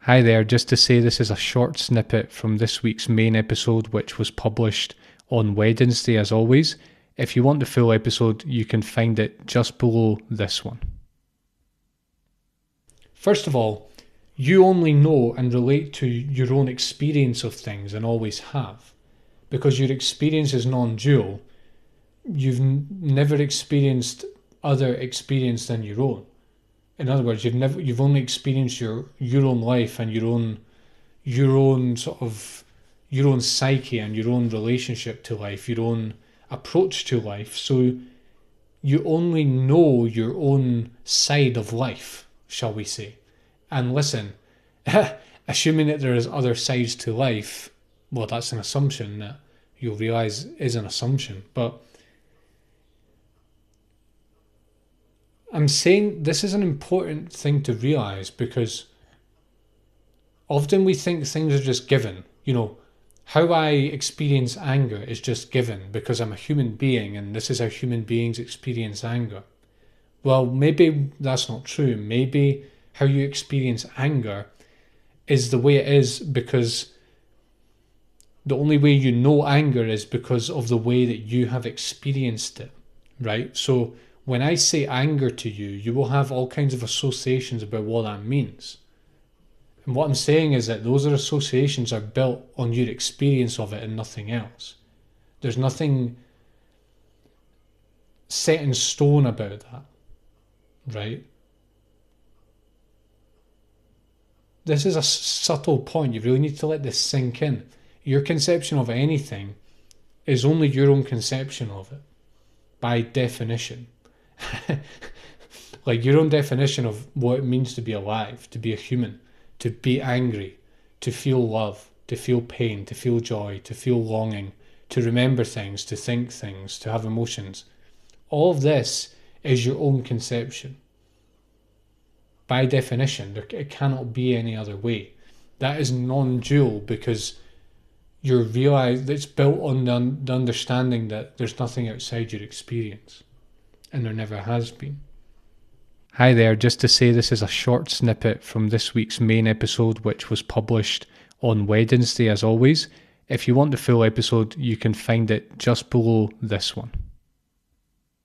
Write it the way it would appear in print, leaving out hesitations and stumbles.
Hi there, just to say this is a short snippet from this week's main episode, which was published on Wednesday as always. If you want the full episode, you can find it just below this one. First of all, you only know and relate to your own experience of things and always have. Because your experience is non-dual, you've never experienced other experience than your own. In other words, you've only experienced your own life and your own psyche and your own relationship to life, your own approach to life. So you only know your own side of life, shall we say. And listen, assuming that there is other sides to life, well, that's an assumption that you'll realize is an assumption. But I'm saying this is an important thing to realize, because often we think things are just given. You know, how I experience anger is just given because I'm a human being and this is how human beings experience anger. Well, maybe that's not true. Maybe how you experience anger is the way it is because the only way you know anger is because of the way that you have experienced it, right? So when I say anger to you, you will have all kinds of associations about what that means. And what I'm saying is that those associations are built on your experience of it and nothing else. There's nothing set in stone about that, right? This is a subtle point. You really need to let this sink in. Your conception of anything is only your own conception of it, by definition. Like your own definition of what it means to be alive, to be a human, to be angry, to feel love, to feel pain, to feel joy, to feel longing, to remember things, to think things, to have emotions. All of this is your own conception. By definition, it cannot be any other way. That is non-dual because you realize it's built on the understanding that there's nothing outside your experience. And there never has been. Hi there, just to say this is a short snippet from this week's main episode, which was published on Wednesday as always. If you want the full episode, you can find it just below this one.